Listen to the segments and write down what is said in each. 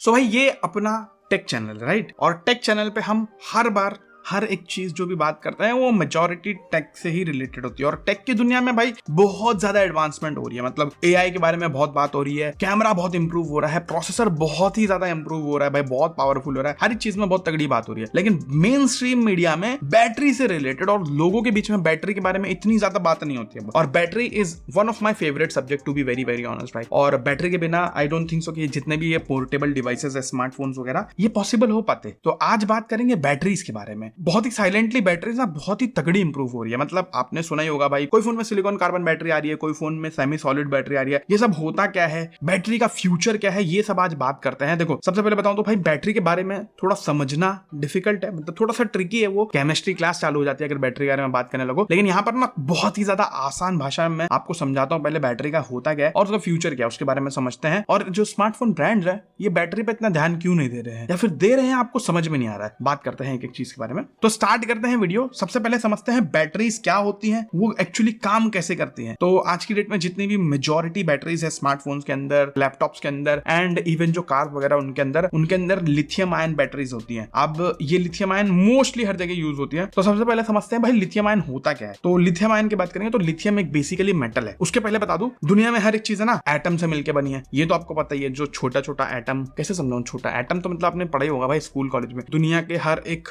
सो भाई ये अपना टेक चैनल है, राइट। और टेक चैनल पे हम हर एक चीज जो भी बात करते हैं वो मेजॉरिटी टेक से ही रिलेटेड होती है। और टेक की दुनिया में भाई बहुत ज्यादा एडवांसमेंट हो रही है। मतलब एआई के बारे में बहुत बात हो रही है, कैमरा बहुत इंप्रूव हो रहा है, प्रोसेसर बहुत ही ज्यादा इंप्रूव हो रहा है भाई, बहुत पावरफुल हो रहा है, हर एक चीज में बहुत तगड़ी बात हो रही है। लेकिन मेन स्ट्रीम मीडिया में बैटरी से रिलेटेड और लोगों के बीच में बैटरी के बारे में इतनी ज्यादा बात नहीं होती है। और battery is one of my favourite subject to be very very honest भाई। और बैटरी के बिना आई डोंट थिंक सो कि जितने भी ये पोर्टेबल डिवाइसेस है, स्मार्टफोन्स वगैरह, ये पॉसिबल हो पाते। तो आज बात करेंगे बैटरीज के बारे में। बहुत ही साइलेंटली बैटरीज ना बहुत ही तगड़ी इंप्रूव हो रही है। मतलब आपने सुना ही होगा भाई, कोई फोन में सिलिकॉन कार्बन बैटरी आ रही है, कोई फोन में सेमी सॉलिड बैटरी आ रही है। ये सब होता क्या है, बैटरी का फ्यूचर क्या है, ये सब आज बात करते हैं। देखो सबसे पहले बताऊं तो भाई बैटरी के बारे में थोड़ा समझना डिफिकल्ट है, मतलब थोड़ा सा ट्रिकी है। वो केमिस्ट्री क्लास चालू हो जाती है अगर बैटरी के बारे में बात करने लगो। लेकिन यहाँ पर ना बहुत ही ज्यादा आसान भाषा में मैं आपको समझाता हूँ, पहले बैटरी का होता क्या है और उसका फ्यूचर क्या है उसके बारे में समझते हैं। और जो स्मार्टफोन ब्रांड्स है ये बैटरी पे इतना ध्यान क्यों नहीं दे रहे हैं, या फिर दे रहे हैं आपको समझ में नहीं आ रहा है। बात करते हैं एक एक चीज के बारे में। तो स्टार्ट करते हैं वीडियो। सबसे पहले समझते हैं बैटरीज क्या होती हैं, वो एक्चुअली काम कैसे करती हैं। तो आज की डेट में जितनी भी मेजॉरिटी बैटरीज है स्मार्टफोन्स के अंदर, लैपटॉप्स के अंदर एंड इवन जो कार वगैरह उनके अंदर लिथियम आयन बैटरीज होती हैं। अब ये लिथियम आयन मोस्टली हर जगह यूज होती है। तो सबसे पहले समझते हैं भाई लिथियम आयन होता क्या है। तो लिथियम आयन की बात करेंगे तो लिथियम एक बेसिकली मेटल है। उसके पहले बता दूं दुनिया में हर एक चीज है ना एटम से मिलकर बनी है, ये तो आपको पता ही है। जो छोटा छोटा एटम, कैसे समझाऊं, छोटा एटम तो मतलब आपने पढ़ा ही होगा भाई स्कूल कॉलेज में। दुनिया के हर एक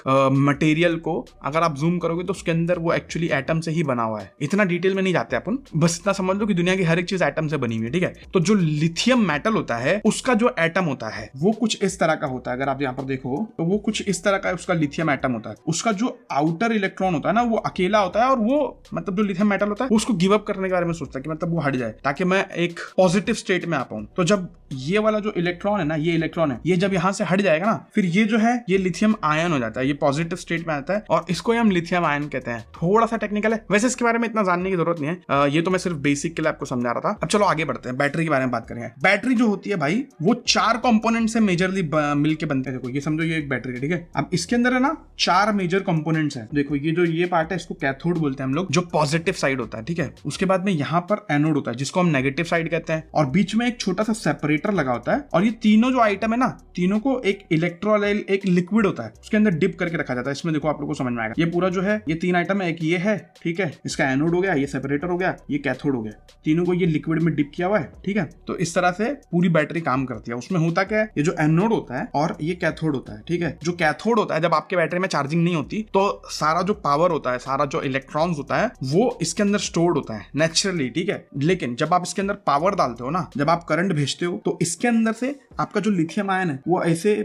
मटेरियल को अगर आप जूम करोगे तो उसके अंदर वो एक्चुअली एटम से ही बना हुआ है। इतना डिटेल में नहीं जाते अपन, बस इतना समझ लो कि दुनिया की हर एक चीज एटम से बनी हुई है, ठीक है। तो जो लिथियम मेटल होता है उसका जो एटम होता है वो कुछ इस तरह का होता है। अगर आप यहाँ पर देखो तो वो कुछ इस तरह का उसका लिथियम एटम होता है। उसका जो आउटर इलेक्ट्रॉन होता है ना वो अकेला होता है, और वो मतलब जो लिथियम मेटल होता है उसको गिव अप करने के बारे में सोचता है कि मतलब वो हट जाए ताकि मैं एक पॉजिटिव स्टेट में आ पाऊं। तो जब ये वाला जो इलेक्ट्रॉन है ना, ये इलेक्ट्रॉन है, ये जब यहाँ से हट जाएगा ना, फिर ये जो है ये लिथियम आयन हो जाता है, ये पॉजिटिव स्टेट में आता है और इसको हम लिथियम आयन कहते हैं। थोड़ा सा टेक्निकल है वैसे, इसके बारे में इतना जानने की जरूरत नहीं है। ये तो मैं सिर्फ बेसिक के लिए आपको समझा रहा था। अब चलो आगे बढ़ते हैं, बैटरी के बारे में बात करेंगे। बैटरी जो होती है भाई वो 4 कंपोनेंट से मेजरली मिलके बनते हैं। देखो ये समझो ये एक बैटरी है, ठीक है। अब इसके अंदर है ना 4 मेजर कंपोनेंट्स हैं। देखो ये जो ये पार्ट है इसको कैथोड बोलते हैं हम लोग, जो पॉजिटिव साइड होता है, ठीक है। उसके बाद में यहाँ पर एनोड होता है जिसको हम नेगेटिव साइड कहते हैं, और बीच में एक छोटा सा सेपरेटर लगा होता है। और ये तीनों जो आइटम है ना, तीनों को एक इलेक्ट्रोलाइल, एक लिक्विड होता है, उसके अंदर डिप करके रखा जाता है। इसमें देखो आप लोगों को समझ में आएगा। ये पूरा जो है ये 3 आइटम है, एक ये है, ठीक है, इसका एनोड हो गया, ये सेपरेटर हो गया, ये कैथोड हो गया, तीनों को ये लिक्विड में डिप किया हुआ है, ठीक है। तो इस तरह से पूरी बैटरी काम करती है। उसमें होता क्या है, ये जो एनोड होता है और ये कैथोड होता है, ठीक है। जो कैथोड होता है, जब आपके बैटरी में चार्जिंग नहीं होती तो सारा जो पावर होता है, सारा जो इलेक्ट्रॉन्स होता है वो इसके अंदर स्टोर्ड होता है नेचुरली, ठीक है। लेकिन जब आप इसके अंदर पावर डालते हो ना, जब आप करंट भेजते हो, तो इसके अंदर से आपका जो लिथियम आयन है वो ऐसे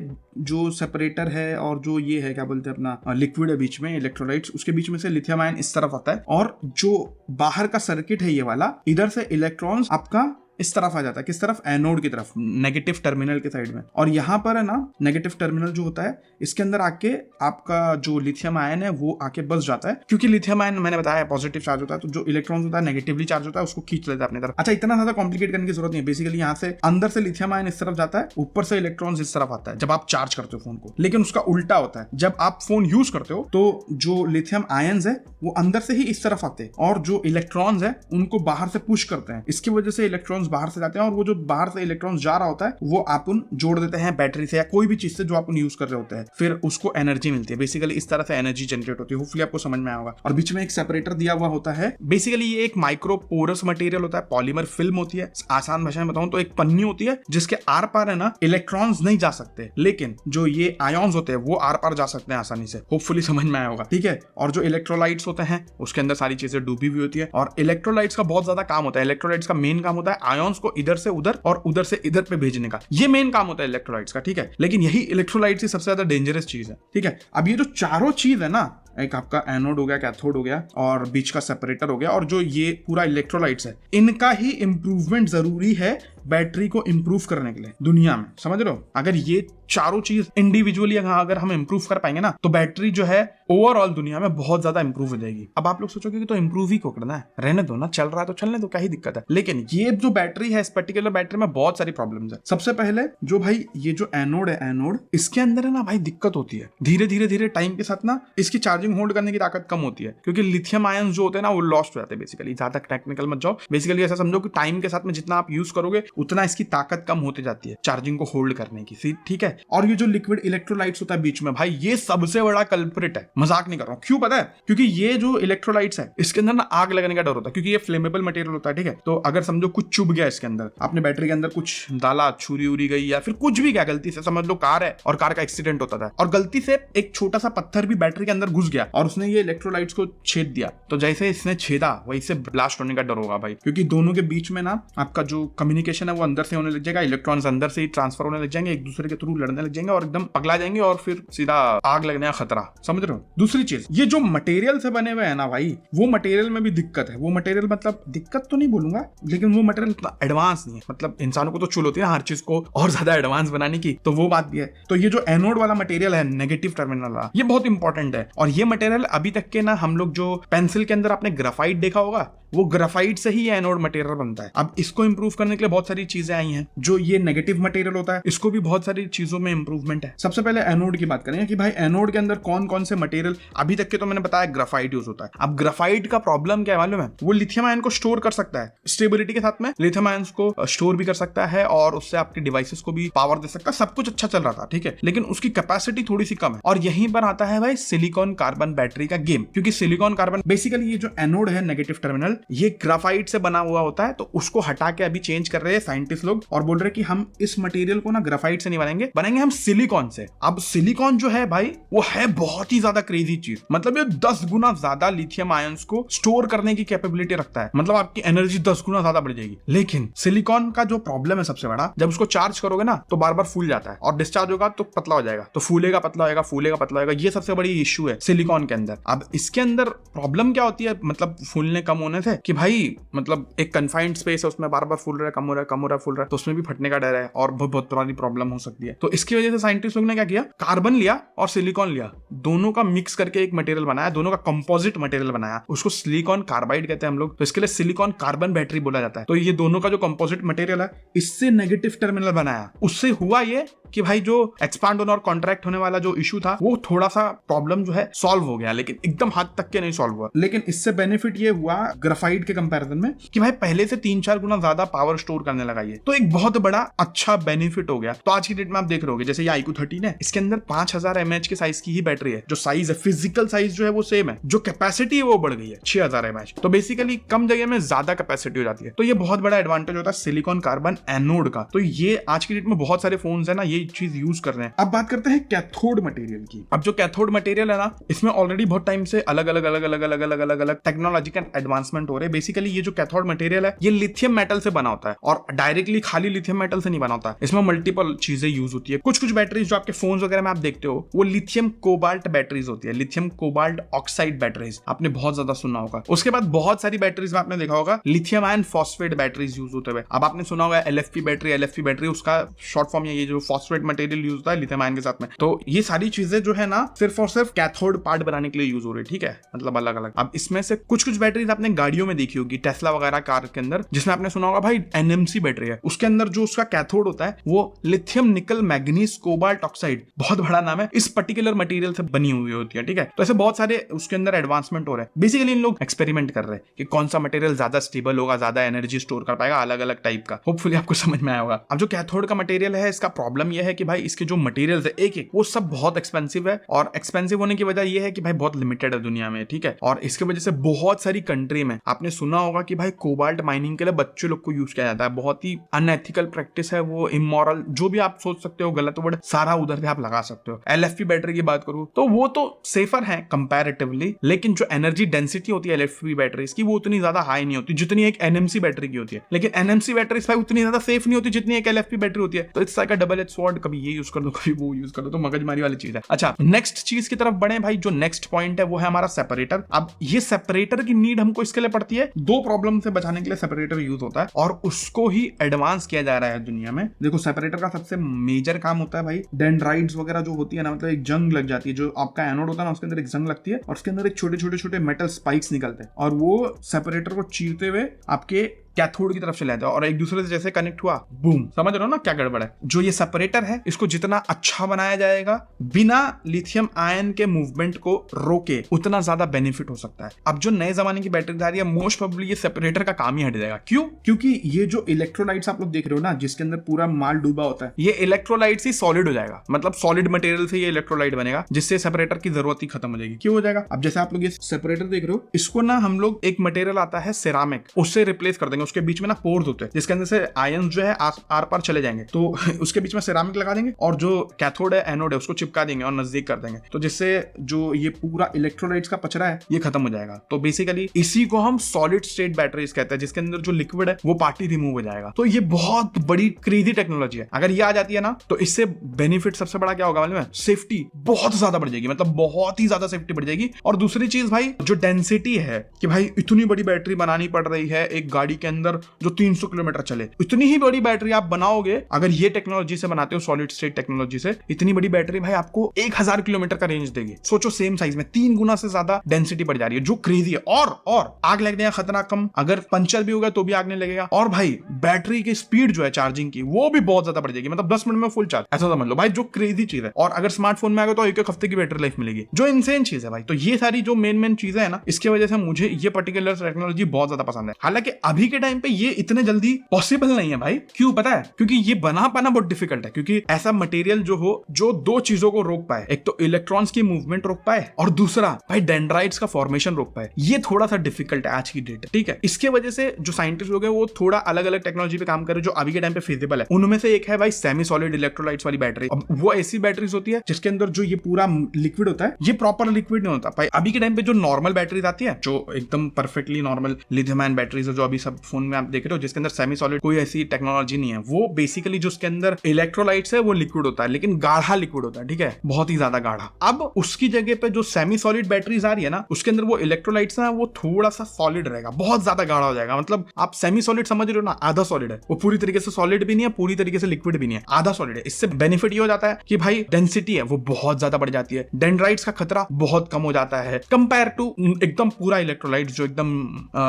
जो सेपरेटर है और जो ये है क्या बोलते हैं अपना लिक्विड है बीच में, इलेक्ट्रोलाइट्स, उसके बीच में से लिथियम आयन इस तरफ आता है, और जो बाहर का सर्किट है ये वाला, इधर से इलेक्ट्रॉन्स आपका इस तरफ आ जाता है। किस तरफ, एनोड की तरफ, नेगेटिव टर्मिनल के साइड में। और यहाँ पर है ना नेगेटिव टर्मिनल जो होता है इसके अंदर आके आपका जो लिथियम आयन है वो आके बस जाता है, क्योंकि लिथियम आयन मैंने बताया पॉजिटिव चार्ज होता है, तो जो इलेक्ट्रॉन होता है नेगेटिवली चार्ज होता है उसको खींच लेता है अपनी तरफ। अच्छा, इतना ज्यादा कॉम्प्लिकेट करने की जरूरत नहीं है। बेसिकली यहाँ से अंदर से लिथियम आयन इस तरफ जाता है, ऊपर से इलेक्ट्रॉन इस तरफ आता है जब आप चार्ज करते हो फोन को। लेकिन उसका उल्टा होता है, जब आप फोन यूज करते हो तो जो लिथियम आयन्स है वो अंदर से ही इस तरफ आते हैं, और जो इलेक्ट्रॉन्स है उनको बाहर से पुश करते हैं। इसकी वजह से इलेक्ट्रॉन्स बाहर से जाते हैं, और वो जो बाहर से इलेक्ट्रॉन्स जा रहा होता है वो अपन जोड़ देते हैं बैटरी से या कोई भी चीज से जो अपन यूज कर रहे होते हैं, फिर उसको एनर्जी मिलती है। बेसिकली इस तरह से एनर्जी जनरेट होती है। होपफुली आपको समझ में आया होगा। और बीच में एक सेपरेटर दिया हुआ होता है। बेसिकली ये एक माइक्रो पोरस मटेरियल होता है, पॉलीमर फिल्म होती है। आसान भाषा में बताऊं तो एक पन्नी होती है जिसके आर पार है ना इलेक्ट्रॉन्स नहीं जा सकते, लेकिन जो ये आयॉन्स होते हैं वो आर पार जा सकते हैं आसानी से। होपफुली समझ में आया होगा, ठीक है। और जो इलेक्ट्रोलाइट्स होते हैं उसके अंदर सारी चीजें डूबी हुई होती है, और इलेक्ट्रोलाइट्स का बहुत ज्यादा काम होता है। इलेक्ट्रोलाइट्स का मेन काम होता है आयॉन्स को इधर से उधर और उधर से इधर पे भेजने का, ये मेन काम होता है इलेक्ट्रोलाइट्स का, ठीक है। लेकिन यही इलेक्ट्रोलाइट्स ही सबसे ज्यादा डेंजरस चीज है, ठीक है। अब ये जो चारों चीज है ना, एक आपका एनोड हो गया, कैथोड हो गया, और बीच का सेपरेटर हो गया, और जो ये पूरा इलेक्ट्रोलाइट्स है, इनका ही इंप्रूवमेंट जरूरी है बैटरी को इंप्रूव करने के लिए दुनिया में, समझ रहे हो। अगर ये चारों चीज इंडिविजुअली अगर हम इंप्रूव कर पाएंगे ना, तो बैटरी जो है ओवरऑल दुनिया में बहुत ज्यादा इंप्रूव हो जाएगी। अब आप लोग सोचोगे कि तो इंप्रूव ही क्यों करना है, रहने दो ना, चल रहा है तो चलने दो, क्या ही दिक्कत है। लेकिन ये जो बैटरी है, इस पर्टिकुलर बैटरी में बहुत सारी प्रॉब्लम्स है। सबसे पहले जो भाई ये जो एनोड है, एनोड इसके अंदर है ना भाई दिक्कत होती है। धीरे धीरे टाइम के साथ ना इसकी चार्जिंग चार्जिंग होल्ड करने की ताकत कम होती है, क्योंकि लिथियम आयन जो होते हैं ना वो लॉस्ट हो जाते हैं बेसिकली। ज्यादा टेक्निकल मत जाओ, बेसिकली ऐसा समझो कि टाइम के साथ में जितना आप यूज करोगे उतना इसकी ताकत कम होती जाती है चार्जिंग को होल्ड करने की, ठीक है। और ये जो लिक्विड इलेक्ट्रोलाइट्स होता है बीच में भाई, ये सबसे बड़ा कल्प्रिट है, मजाक नहीं कर रहा हूं। क्यों पता है? क्योंकि ये जो इलेक्ट्रोलाइट्स है इसके अंदर ना आग लगने का डर होता है, क्योंकि ये फ्लेमेबल मटेरियल होता है, ठीक है। तो अगर समझो कुछ चुभ गया इसके अंदर, आपने बैटरी के अंदर कुछ डाला, छुरी उरी गई या फिर कुछ भी गया गलती से, समझ लो कार है और कार का एक्सीडेंट होता था और गलती से एक छोटा सा पत्थर भी बैटरी के अंदर घुस गया और उसने ये इलेक्ट्रोलाइट्स को छेद दिया, तो जैसे इसने छेदा वैसे ब्लास्ट होने का डर होगा भाई, क्योंकि दोनों के बीच में ना आपका जो कम्युनिकेशन है वो अंदर से होने लग जाएगा, इलेक्ट्रॉन्स अंदर से ही ट्रांसफर होने लग जाएंगे, एक दूसरे के थ्रू लड़ने लग जाएंगे और एकदम पगला जाएंगे और फिर सीधा आग लगने का खतरा, समझ रहे हो। दूसरी चीज, ये जो मटेरियल से बने हुए हैं ना भाई, वो मटेरियल में भी दिक्कत है। वो मटेरियल मतलब दिक्कत तो नहीं बोलूंगा, लेकिन वो मटेरियल इतना एडवांस नहीं है। मतलब इंसानों को तो चुल होती है हर चीज को और ज्यादा एडवांस बनाने की, तो वो बात भी है। तो ये जो एनोड वाला मटेरियल है, नेगेटिव टर्मिनल वाला, ये बहुत इंपॉर्टेंट है। और ये मटेरियल अभी तक के ना, हम लोग जो पेंसिल के अंदर आपने ग्राफाइट देखा होगा, वो ग्राफाइट से ही एनोड मटेरियल बनता है। अब इसको इंप्रूव करने के लिए बहुत सारी चीजें आई हैं। जो ये नेगेटिव मटेरियल होता है इसको भी बहुत सारी चीजों में इंप्रूवमेंट है। सबसे पहले एनोड की बात करें कि भाई एनोड के अंदर कौन कौन से मटेरियल, अभी तक के तो मैंने बताया ग्राफाइट यूज होता है। अब ग्राफाइट का प्रॉब्लम क्या है मालूम है? वो लिथियम आयन को स्टोर कर सकता है, स्टेबिलिटी के साथ में लिथियम आयन को स्टोर भी कर सकता है और उससे आपके डिवाइसेस को भी पावर दे सकता है। सब कुछ अच्छा चल रहा था, ठीक है, लेकिन उसकी कैपेसिटी थोड़ी सी कम है। और यहीं पर आता है भाई सिलिकॉन कार्बन बैटरी का गेम, क्योंकि सिलिकॉन कार्बन बेसिकली ये जो एनोड है नेगेटिव टर्मिनल, ये ग्राफाइट से बना हुआ होता है, तो उसको हटा के अभी चेंज कर रहे हैं साइंटिस्ट लोग और बोल रहे हैं कि हम इस मटेरियल को ना ग्राफाइट से नहीं बनाएंगे हम सिलिकॉन से। अब सिलिकॉन जो है भाई वो है बहुत ही ज्यादा क्रेजी चीज, मतलब ये 10 गुना ज्यादा लिथियम आयंस को स्टोर करने की कैपेबिलिटी रखता है, मतलब आपकी एनर्जी 10 गुना ज्यादा बढ़ जाएगी। लेकिन सिलिकॉन का जो प्रॉब्लम है सबसे बड़ा, जब उसको चार्ज करोगे ना तो बार बार फूल जाता है और डिस्चार्ज होगा तो पतला हो जाएगा, तो फूलेगा पतला होगा, फूलेगा पतला होगा। ये सबसे बड़ी इश्यू है सिलिकॉन के अंदर। अब इसके अंदर प्रॉब्लम क्या होती है, मतलब फूलने कम होने से, कि भाई मतलब एक कन्फाइंड स्पेस है, उसमें बार बार फूल रहा है, कम हो रहा है, कम हो रहा है, फूल रहा है, तो उसमें भी फटने का डर है और बहुत पुरानी प्रॉब्लम हो सकती है। तो इसकी वजह से साइंटिस्ट लोग ने क्या किया, कार्बन लिया और सिलिकॉन लिया, दोनों का मिक्स करके एक मटेरियल बनाया, दोनों का कंपोजिट मटेरियल बनाया, उसको सिलिकॉन कार्बाइड कहते हैं हम लोग। तो इसके लिए सिलिकॉन कार्बन बैटरी बोला जाता है। तो ये दोनों का जो कंपोजिट मटेरियल है, इससे नेगेटिव टर्मिनल बनाया। उससे हुआ ये कि भाई जो एक्सपांड होना और कॉन्ट्रैक्ट होने वाला जो इशू था, वो थोड़ा सा प्रॉब्लम जो है सॉल्व हो गया, लेकिन एकदम हद तक के नहीं सॉल्व हुआ। लेकिन इससे बेनिफिट ये हुआ ग्राफाइट के कंपैरिजन में कि भाई पहले से 3-4 गुना ज्यादा पावर स्टोर करने लगा ये, तो एक बहुत बड़ा अच्छा बेनिफिट हो गया। तो आज की डेट में आप देख रहे होगे, जैसे ये iQOO 13 है, इसके अंदर 5000 mAh के साइज की ही बैटरी है। जो साइज है, फिजिकल साइज जो है वो सेम है, जो कैपेसिटी है वो बढ़ गई है 6000 mAh। तो बेसिकली कम जगह में ज्यादा कैपेसिटी हो जाती है। तो ये बहुत बड़ा एडवांटेज होता है सिलिकॉन कार्बन एनोड का। तो ये आज की डेट में बहुत सारे फोन्स है ना ये चीज यूज कर रहे हैं। अब बात करते हैं कैथोड मटेरियल की। अब जो कैथोड मटेरियल है ना, इसमें ऑलरेडी बहुत टाइम से अलग अलग टेक्नोलॉजिकल एडवांसमेंट हो रहे हैं। बेसिकली ये जो कैथोड मटेरियल है, ये लिथियम मेटल से बना होता है और डायरेक्टली खाली लिथियम मेटल से नहीं बना होता है। इसमें मल्टीपल चीजें यूज होती है। कुछ बैटरीज जो आपके फोन्स वगैरह में आप देखते हो, वो लिथियम कोबाल्ट बैटरीज होती है, लिथियम कोबाल्ट ऑक्साइड बैटरीज, आपने बहुत ज्यादा सुना होगा। उसके बाद बहुत सारी बैटरीज में आपने देखा होगा lithium ion phosphate batteries use होते हुए। अब आपने सुना होगा LFP बैटरी, उसका शॉर्ट फॉर्म ये जो फॉस्फेट मटेरियल यूज होता है लिथियम आयन के साथ में। तो ये सारी चीजें जो है ना सिर्फ और सिर्फ कैथोड पार्ट बनाने के लिए यूज हो रही है, ठीक है, मतलब अलग अलग। अब इसमें से कुछ बैटरीज आपने गाड़ियों में देखी होगी, टेस्ला वगैरह कार के अंदर, जिसमें आपने सुना होगा भाई NMC बैटरी है, उसके अंदर जो उसका कैथोड होता है वो लिथियम निकल मैग्नीज कोबाल्ट ऑक्साइड, बहुत बड़ा नाम है, इस पर्टिकुलर मटेरियल से बनी हुई होती है, ठीक है। तो ऐसे बहुत सारे उसके अंदर एडवांसमेंट हो रहे हैं। बेसिकली इन लोग एक्सपेरिमेंट कर रहे हैं कि कौन सा मटेरियल ज्यादा स्टेबल होगा, ज्यादा एनर्जी स्टोर कर पाएगा, अलग अलग टाइप का। होपफुली आपको समझ में आया होगा। अब जो कैथोड का मटेरियल है, इसका प्रॉब्लम यह है कि भाई इसके जो मटेरियल्स है एक वो सब बहुत एक्सपेंसिव है, और एक्सपेंसिव होने की वजह यह है कि भाई बहुत लिमिटेड है दुनिया में, ठीक है। और इसकी वजह से बहुत सारी कंट्री में आपने सुना होगा कि भाई कोबाल्ट माइनिंग के लिए बच्चे लोग को यूज किया जाता है। बहुत ही अनएथिकल प्रैक्टिस है वो, इमोरल, जो भी आप सोच सकते हो गलत वर्ड सारा उधर भी आप लगा सकते हो। LFP बैटरी की बात करूं तो वो तो सेफर है कंपैरेटिवली, लेकिन जो एनर्जी डेंसिटी होती है LFP बैटरीज की वो उतनी ज्यादा हाई नहीं होती जितनी एक NMC बैटरी की होती है। लेकिन NMC बैटरीज भाई उतनी ज्यादा सेफ नहीं होती जितनी एक LFP बैटरी होती है। तो it's like a double edge sword, कभी ये यूज कर दो कभी वो यूज कर दो, तो मगजमारी वाली चीज है। अच्छा, नेक्स्ट चीज की तरफ बढ़े भाई। जो नेक्स्ट पॉइंट है वो है हमारा सेपरेटर। अब ये सेपरेटर की नीड हमको इसके लिए पड़ती है, दो प्रॉब्लम से बचाने के लिए सेपरेटर यूज होता है और उसको ही एडवांस किया जा रहा है दुनिया में। देखो सेपरेटर का सबसे मेजर काम होता है भाई, डेंड्राइट्स वगैरह जो होती है ना, मतलब एक जंग लग जाती है, जो आपका एनोड होता है ना उसके अंदर एक जंग लगती है और उसके अंदर एक छोटे छोटे मेटल स्पाइक्स निकलते हैं और वो सेपरेटर को चीरते हुए आपके कैथोड की तरफ चले जाते हैं और एक दूसरे से जैसे कनेक्ट हुआ, बूम, समझ रहे हो ना क्या गड़बड़ है। जो ये सेपरेटर है इसको जितना अच्छा बनाया जाएगा, बिना लिथियम आयन के मूवमेंट को रोके, उतना ज्यादा बेनिफिट हो सकता है। अब जो नए जमाने की बैटरी आ रही है, मोस्ट प्रोबेबली ये सेपरेटर का काम ही हट जाएगा। क्यों? क्योंकि ये जो इलेक्ट्रोलाइट्स आप लोग देख रहे हो ना, जिसके अंदर पूरा माल डूबा होता है, ये इलेक्ट्रोलाइट्स ही सॉलिड हो जाएगा, मतलब सॉलिड मटेरियल से ये इलेक्ट्रोलाइट बनेगा, जिससे सेपरेटर की जरूरत ही खत्म हो जाएगी। क्यों हो जाएगा? अब जैसे आप लोग ये सेपरेटर देख रहे हो, इसको ना हम लोग एक मटेरियल आता है सेरामिक, उससे रिप्लेस कर देंगे। उसके बीच में ना पोर्स होते हैं जिसके अंदर से आयन जो है आर पार चले जाएंगे, तो उसके बीच में सेरामिक लगा देंगे और जो कैथोड है एनोड है उसको चिपका देंगे और नजदीक कर देंगे, तो जिससे जो ये पूरा इलेक्ट्रोलाइट्स का पचरा है ये खत्म हो जाएगा। तो बेसिकली इसी को हम सॉलिड स्टेट बैटरीज कहते हैं, जिसके अंदर जो लिक्विड है वो पार्टी रिमूव हो जाएगा। तो ये बहुत बड़ी क्रेजी टेक्नोलॉजी है। अगर ये आ जाती है ना, तो इससे बेनिफिट सबसे बड़ा क्या होगा मालूम है? सेफ्टी बहुत ज्यादा बढ़ जाएगी, मतलब बहुत ही ज्यादा सेफ्टी बढ़ जाएगी। और दूसरी चीज भाई, जो डेंसिटी है कि भाई इतनी बड़ी बैटरी बनानी पड़ रही है एक गाड़ी के अंदर जो 300 किलोमीटर चले, इतनी ही बड़ी बैटरी आप बनाओगे अगर ये टेक्नोलॉजी से बनाते हो, सॉलिड स्टेट टेक्नोलॉजी से, इतनी बड़ी बैटरी भाई आपको 1000 किलोमीटर का रेंज देगी। सोचो, सेम साइज में 3 गुना से ज्यादा डेंसिटी बढ़ जा रही है, जो क्रेजी है। और आग लगने का खतरा कम, अगर पंचर भी होगा तो भी आग नहीं लगेगा। और भाई बैटरी की स्पीड जो है चार्जिंग की, वो भी बहुत ज्यादा बढ़ जाएगी, मतलब 10 मिनट में फुल चार्ज, ऐसा समझ लो भाई, जो क्रेजी चीज है। और अगर स्मार्टफोन में आ गया तो एक हफ्ते की बैटरी लाइफ मिलेगी, जो इनसेन चीज है भाई। तो ये सारी जो मेन चीजें है ना, इसकी वजह से मुझे ये पर्टिकुलर टेक्नोलॉजी बहुत ज्यादा पसंद है। हालांकि अभी के टाइम पे ये इतने जल्दी पॉसिबल नहीं है भाई। क्यों पता है? क्योंकि ये बना पाना बहुत डिफिकल्ट है, क्योंकि ऐसा मटेरियल जो हो जो दो चीजों को रोक पाए, एक तो इलेक्ट्रॉन्स की मूवमेंट रोक पाए और दूसरा भाई डेंड्राइट्स का फॉर्मेशन रोक पाए, ये थोड़ा सा डिफिकल्ट है आज की डेट, ठीक है। इसके वजह से जो साइंटिस्ट लोग हैं वो थोड़ा अलग अलग टेक्नोलॉजी पे काम कर रहे हैं जो अभी के टाइम पे फिजिबल है। उनमें से एक है भाई सेमी सॉलिड इलेक्ट्रोलाइट्स वाली बैटरी। अब वो ऐसी बैटरीज होती है जिसके अंदर जो ये पूरा लिक्विड होता है, ये प्रॉपर लिक्विड नहीं होता भाई। अभी के टाइम पे जो नॉर्मल बैटरीज आती है, जो एकदम perfectly normal lithium ion batteries है जो अभी सब फोन में आप देख रहे हो, जिसके अंदर सेमी सॉलिड कोई ऐसी टेक्नोलॉजी नहीं है, वो बेसिकली जो उसके अंदर इलेक्ट्रोलाइट्स है वो लिक्विड होता है, लेकिन गाढ़ा लिक्विड होता है, ठीक है, बहुत ही ज्यादा गाढ़ा। अब उसकी जगह पे जो सेमी सॉलिड बैटरीज आ रही है ना, उसके अंदर वो इलेक्ट्रोलाइट्स है वो थोड़ा सा सॉलिड रहेगा, बहुत ज्यादा गाढ़ा हो जाएगा। मतलब आप सेमी सॉलिड समझ रहे हो ना, आधा सॉलिड है, वो पूरी तरीके से सॉलिड भी नहीं है, पूरी तरीके से लिक्विड भी नहीं है, आधा सॉलिड है। इससे बेनिफिट ये हो जाता है कि भाई डेंसिटी है वो बहुत ज्यादा बढ़ जाती है, डेंड्राइट्स का खतरा बहुत कम हो जाता है कंपेयर टू एकदम पूरा इलेक्ट्रोलाइट जो एकदम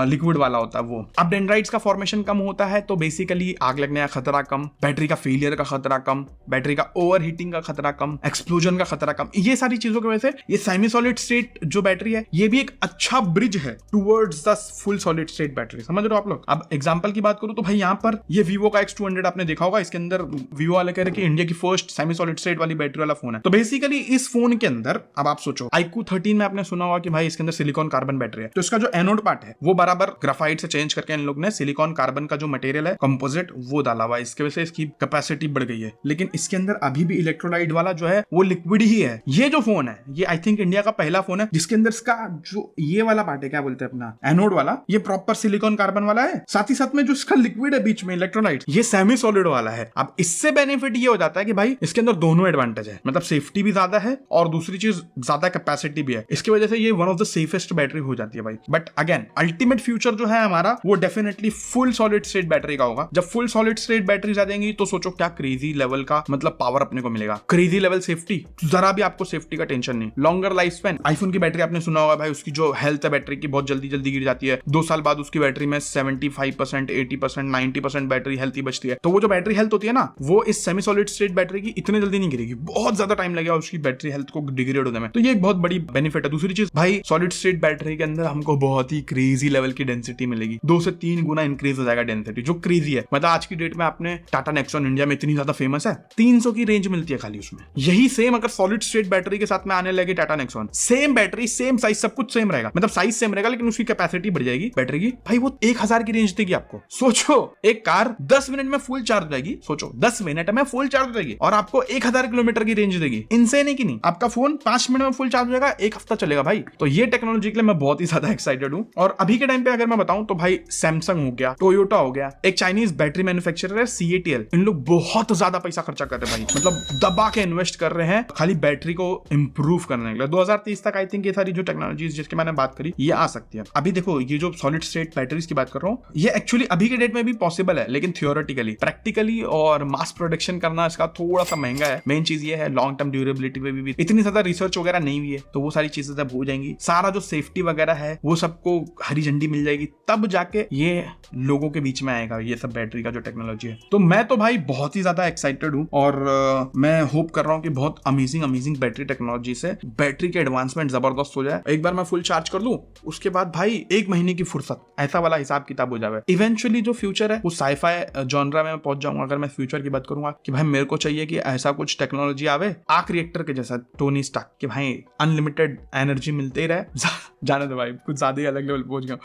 लिक्विड वाला होता है वो। अब डेंड्राइट्स का फॉर्मेशन कम होता है तो बेसिकली आग लगने का खतरा कम, बैटरी का फेलियर का खतरा कम, बैटरी का ओवर हीटिंग का खतरा कम, एक्सप्लोजन का खतरा कम। ये सारी चीजों की वजह से ये सेमी सॉलिड स्टेट जो बैटरी है ये भी एक अच्छा ब्रिज है towards the full solid state battery. समझ रहे हो आप लोग? अब एग्जांपल की बात करूं तो भाई यहाँ पर ये Vivo का X200 आपने देखा होगा, इसके अंदर Vivo वाले कह रहे कि इंडिया की फर्स्ट सेमी सॉलिड स्टेट वाली बैटरी वाला फोन है। तो बेसिकली इस फोन के अंदर अब आप सोचो, iQOO 13 में आपने सुना होगा कि भाई इसके अंदर सिलिकॉन कार्बन बैटरी है, तो इसका जो एनोड पार्ट है वो बराबर ग्राफाइट से चेंज करके इन लोग ने सिलिकॉन कार्बन का जो मटेरियल है कंपोजिट वो डाला हुआ है, इसके वजह से इसकी कैपेसिटी बढ़ गई है। लेकिन इसके अंदर अभी भी इलेक्ट्रोलाइट वाला जो है वो लिक्विड ही है। ये जो फोन है ये आई थिंक इंडिया का पहला फोन है जिसके अंदर इसका जो ये वाला पार्ट है, क्या बोलते हैं अपना एनोड वाला, ये प्रॉपर सिलिकॉन कार्बन वाला है, साथ ही साथ में जो इसका लिक्विड है बीच में इलेक्ट्रोलाइट, ये सेमी सॉलिड वाला है। अब इससे बेनिफिट ये हो जाता है कि भाई इसके अंदर दोनों एडवांटेज है, मतलब सेफ्टी भी ज्यादा है और दूसरी चीज ज्यादा कैपेसिटी भी है। इसकी वजह से ये one of the safest battery हो जाती है भाई। बट अगेन अल्टीमेट फ्यूचर जो है हमारा वो definitely full solid state battery का होगा। जब फुल सॉलिड स्टेट बैटरीज आ जाएंगी तो सोचो क्या क्रेजी लेवल का मतलब पावर अपने को मिलेगा, क्रेजी लेवल सेफ्टी, जरा भी आपको सेफ्टी का टेंशन नहीं, लॉन्गर लाइफ स्पैन। आईफोन की बैटरी आपने सुना होगा भाई, उसकी जो हेल्थ है बैटरी की बहुत जल्दी गिर जाती है, 2 साल बाद उसकी बैटरी में 75%, 80%, 90% बैटरी हेल्थ ही बचती है। तो वो जो बैटरी हेल्थ होती है ना, वो इस सेमी सॉलिड स्टेट बैटरी की इतने जल्दी नहीं गिरेगी, बहुत ज्यादा टाइम लगेगा उसकी बैटरी हेल्थ को डिग्रेड होने में। तो ये एक बहुत बड़ी बेनिफिट है। दूसरी चीज भाई, सॉलिड स्टेट बैटरी के अंदर हमको बहुत ही क्रेजी लेवल की डेंसिटी मिलेगी, 2 से 3 गुना इंक्रीज हो जाएगा डेंसिटी, जो क्रेजी है। मतलब आज की डेट में आपने टाटा नेक्सॉन इंडिया में इतनी ज्यादा फेमस है, 300 की रेंज मिलती है खाली उसमें। यही सेम अगर सॉलिड स्टेट बैटरी के साथ में आने लगे Tata Nexon, same battery same size सब कुछ सेम रहेगा, मतलब साइज सेम रहेगा लेकिन उसकी कैपेसिटी बढ़ जाएगी बैटरी की, भाई वो 1000 की रेंज देगी आपको। सोचो एक कार 10 मिनट में फुल चार्ज हो जाएगी, सोचो 10 मिनट में फुल चार्ज हो जाएगी और आपको 1000 किलोमीटर की रेंज देगी। इनसेन है कि नहीं? आपका फोन 5 मिनट में फुल चार्ज हो जाएगा, 1 हफ्ता चलेगा भाई। तो ये टेक्नोलॉजी के लिए मैं बहुत ही ज्यादा एक्साइटेड हूं। और अभी के टाइम पे अगर मैं बताऊं तो भाई सैमसंग हो गया, टोयोटा हो गया, एक चाइनीज बैटरी मैन्युफैक्चरर है CATL, इन लोग बहुत ज्यादा पैसा खर्चा कर रहे हैं भाई, मतलब दबा के इन्वेस्ट कर रहे हैं खाली बैटरी को इंप्रूव करने के लिए। 2030 तक आई थिंक ये सारी जो टेक्नोलॉजीज जिसकी मैंने बात करी ये आ सकती है। अभी देखो ये जो सॉलिड स्टेट बैटरीज की बात कर रहा हूँ, ये एक्चुअली अभी के डेट में भी पॉसिबल है, लेकिन थियोरेटिकली, प्रैक्टिकली और मास प्रोडक्शन करना इसका थोड़ा सा महंगा है। मेन चीज ये है लॉन्ग टर्म ड्यूरेबिलिटी पे भी इतनी ज्यादा रिसर्च वगैरह नहीं हुई है, तो वो सारी चीजें जब हो जाएंगी, सारा जो सेफ्टी वगैरह है वो सबको हरी झंडी मिल जाएगी, तब जाके ये लोगों के बीच में आएगा ये सब बैटरी का जो टेक्नोलॉजी है। तो मैं तो भाई बहुत ही ज्यादा एक्साइटेड हूँ और मैं होप कर रहा हूँ कि बहुत अमेजिंग बैटरी टेक्नोलॉजी से बैटरी के एडवांसमेंट जबरदस्त हो जाए। एक बार मैं फुल चार्ज कर लूँ, उसके बाद भाई 1 महीने की फुर्सत, ऐसा वाला हिसाब किताब हो जाए। इवेंचुअली जो फ्यूचर है वो साइफाई जॉनरा में पहुंच जाऊंगा। अगर मैं फ्यूचर की बात करूंगा कि भाई मेरे को चाहिए कि ऐसा कुछ टेक्नोलॉजी आवे आर्क रिएक्टर के जैसा, टोनी स्टार्क, कि भाई अनलिमिटेड एनर्जी मिलते ही रहे। जाने दो भाई, कुछ ज्यादा ही अलग लेवल पहुंच गया,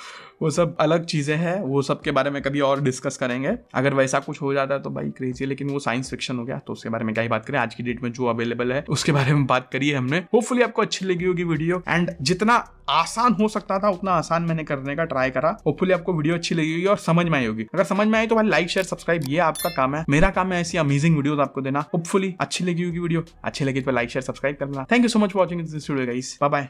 वो सब अलग चीजें हैं, वो सब के बारे में कभी और डिस्कस करेंगे। अगर वैसा कुछ हो जाता है तो भाई क्रेजी है, लेकिन वो साइंस फिक्शन हो गया, तो उसके बारे में क्या ही बात करें। आज की डेट में जो अवेलेबल है उसके बारे में बात करी है हमने। होपफुली आपको अच्छी लगी होगी वीडियो, एंड जितना आसान हो सकता था उतना आसान मैंने करने का ट्राई करा। होपफुली आपको वीडियो अच्छी लगी होगी और समझ में आई होगी। अगर समझ में आई तो भाई लाइक शेयर सब्सक्राइब, ये आपका काम है। मेरा काम है ऐसी अमेजिंग वीडियोस आपको देना। होपफुली अच्छी लगी होगी वीडियो, अच्छी लगी तो लाइक शेयर सब्सक्राइब करना। Thank you so much for watching this video guys, bye bye.